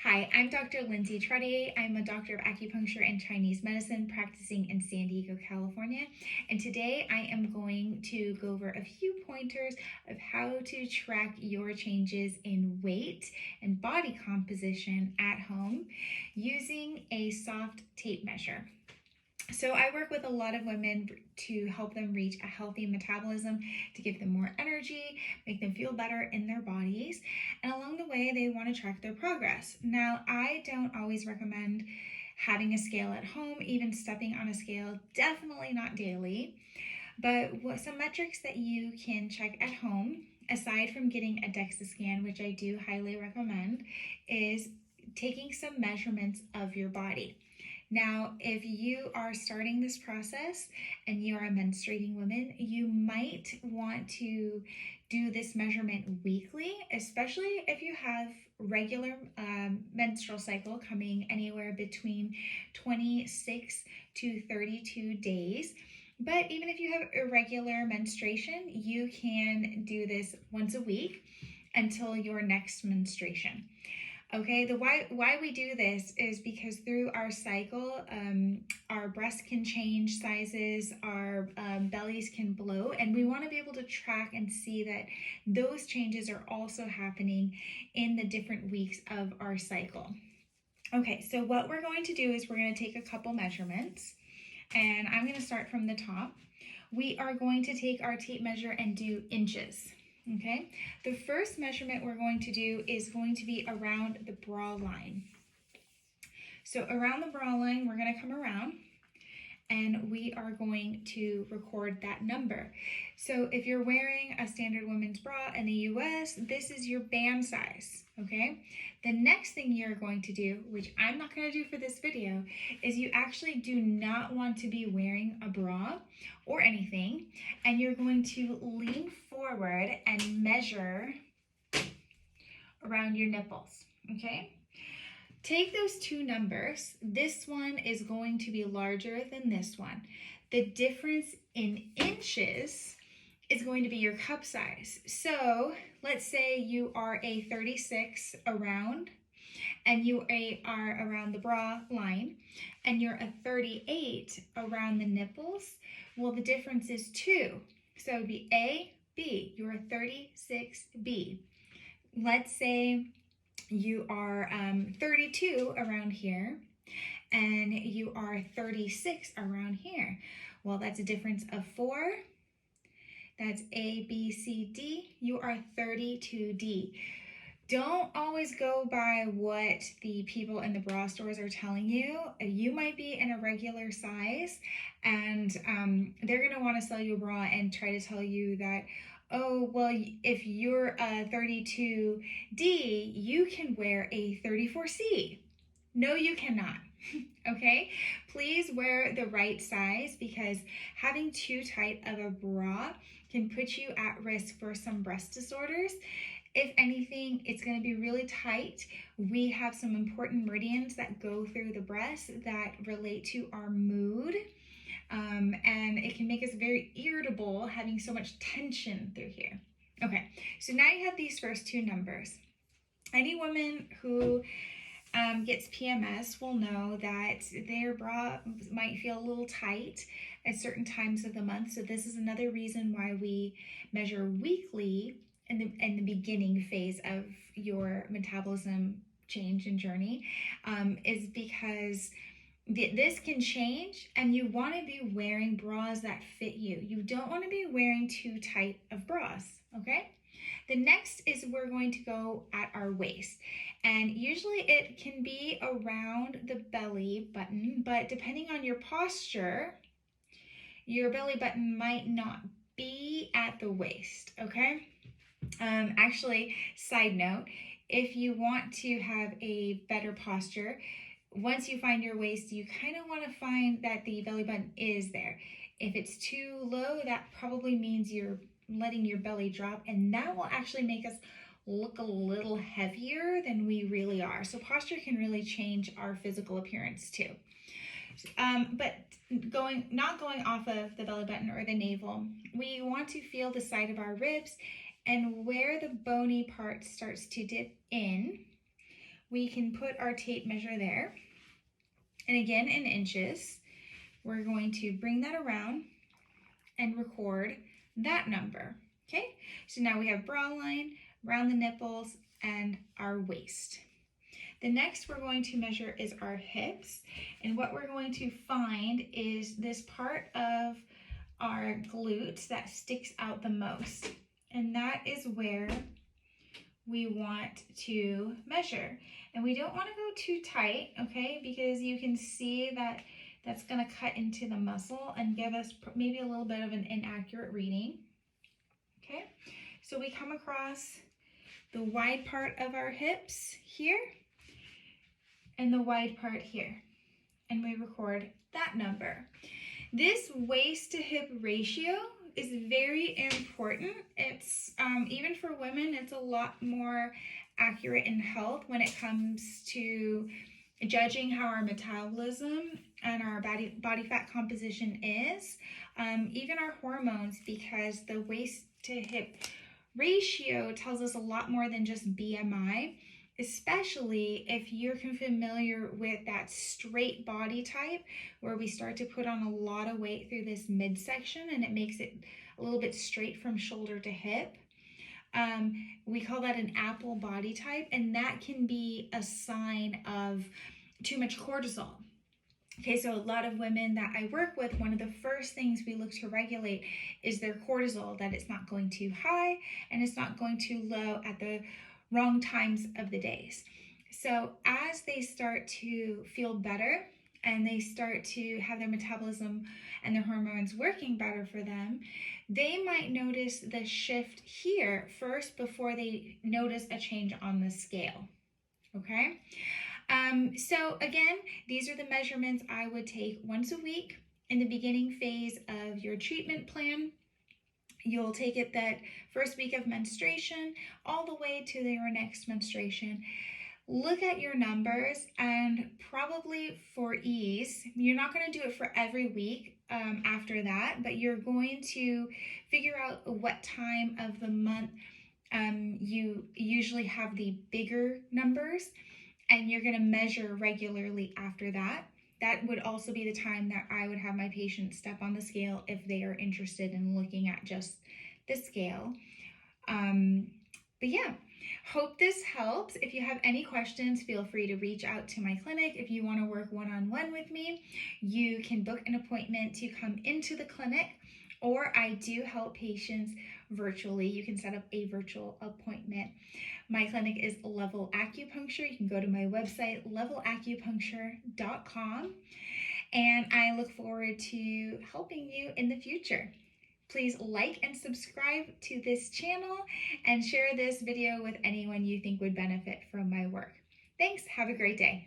Hi, I'm Dr. Lindsay Trottier. I'm a doctor of acupuncture and Chinese medicine practicing in San Diego, California. And today I am going to go over a few pointers of how to track your changes in weight and body composition at home using a soft tape measure. So I work with a lot of women to help them reach a healthy metabolism, to give them more energy, make them feel better in their bodies. And along the way, they want to track their progress. Now, I don't always recommend having a scale at home, even stepping on a scale, definitely not daily. But some metrics that you can check at home, aside from getting a DEXA scan, which I do highly recommend, is taking some measurements of your body. Now, if you are starting this process and you are a menstruating woman, you might want to do this measurement weekly, especially if you have regular menstrual cycle coming anywhere between 26 to 32 days. But even if you have irregular menstruation, you can do this once a week until your next menstruation. Okay, why we do this is because through our cycle, our breasts can change sizes, our bellies can bloat, and we want to be able to track and see that those changes are also happening in the different weeks of our cycle. Okay, so what we're going to do is we're going to take a couple measurements, and I'm going to start from the top. We are going to take our tape measure and do inches. Okay, the first measurement we're going to do is going to be around the bra line. So around the bra line, we're going to come around and we are going to record that number. So if you're wearing a standard women's bra in the US, this is your band size, okay? The next thing you're going to do, which I'm not going to do for this video, is you actually do not want to be wearing a bra or anything, and you're going to lean forward and measure around your nipples, okay? Take those two numbers. This one is going to be larger than this one. The difference in inches is going to be your cup size. So let's say you are a 36 around and you are around the bra line and you're a 38 around the nipples. Well, the difference is 2. So it would be A, B. You're a 36B. Let's say you are 32 around here and you are 36 around here. Well, that's a difference of 4. That's A, B, C, D. You are 32D. Don't always go by what the people in the bra stores are telling you. You might be in a regular size and they're going to want to sell you a bra and try to tell you that, oh, well, if you're a 32D, you can wear a 34C. No, you cannot. Okay? Please wear the right size because having too tight of a bra can put you at risk for some breast disorders. If anything, it's going to be really tight. We have some important meridians that go through the breast that relate to our mood. And it can make us very irritable having so much tension through here. Okay, so now you have these first two numbers. Any woman who gets PMS will know that their bra might feel a little tight at certain times of the month. So this is another reason why we measure weekly in the beginning phase of your metabolism change and journey, is because this can change and you want to be wearing bras that fit you. You don't want to be wearing too tight of bras, okay? The next is we're going to go at our waist. And usually it can be around the belly button, but depending on your posture, your belly button might not be at the waist, okay? Actually, side note, if you want to have a better posture, once you find your waist, you kind of want to find that the belly button is there. If it's too low, that probably means you're letting your belly drop, and that will actually make us look a little heavier than we really are. So posture can really change our physical appearance too. But not going off of the belly button or the navel, we want to feel the side of our ribs, and where the bony part starts to dip in, we can put our tape measure there. And again, in inches, we're going to bring that around and record that number. Okay, so now we have bra line, around the nipples, and our waist. The next we're going to measure is our hips, and what we're going to find is this part of our glute that sticks out the most, and that is where we want to measure. And we don't want to go too tight, okay, because you can see that that's going to cut into the muscle and give us maybe a little bit of an inaccurate reading. Okay, so we come across the wide part of our hips here and the wide part here, and we record that number. This waist to hip ratio is very important. It's even for women, it's a lot more accurate in health when it comes to judging how our metabolism and our body fat composition is, even our hormones, because the waist to hip ratio tells us a lot more than just BMI, especially if you're familiar with that straight body type where we start to put on a lot of weight through this midsection and it makes it a little bit straight from shoulder to hip. We call that an apple body type, and that can be a sign of too much cortisol. Okay, so a lot of women that I work with, one of the first things we look to regulate is their cortisol, that it's not going too high and it's not going too low at the wrong times of the days. So as they start to feel better and they start to have their metabolism and their hormones working better for them, they might notice the shift here first before they notice a change on the scale. Okay, so again, these are the measurements I would take once a week in the beginning phase of your treatment plan. You'll take it that first week of menstruation all the way to your next menstruation. Look at your numbers, and probably for ease, you're not going to do it for every week after that, but you're going to figure out what time of the month you usually have the bigger numbers, and you're going to measure regularly after that. That would also be the time that I would have my patients step on the scale if they are interested in looking at just the scale. But yeah, hope this helps. If you have any questions, feel free to reach out to my clinic. If you want to work one-on-one with me, you can book an appointment to come into the clinic, or I do help patients virtually. You can set up a virtual appointment. My clinic is Level Acupuncture. You can go to my website, levelacupuncture.com, and I look forward to helping you in the future. Please like and subscribe to this channel and share this video with anyone you think would benefit from my work. Thanks. Have a great day.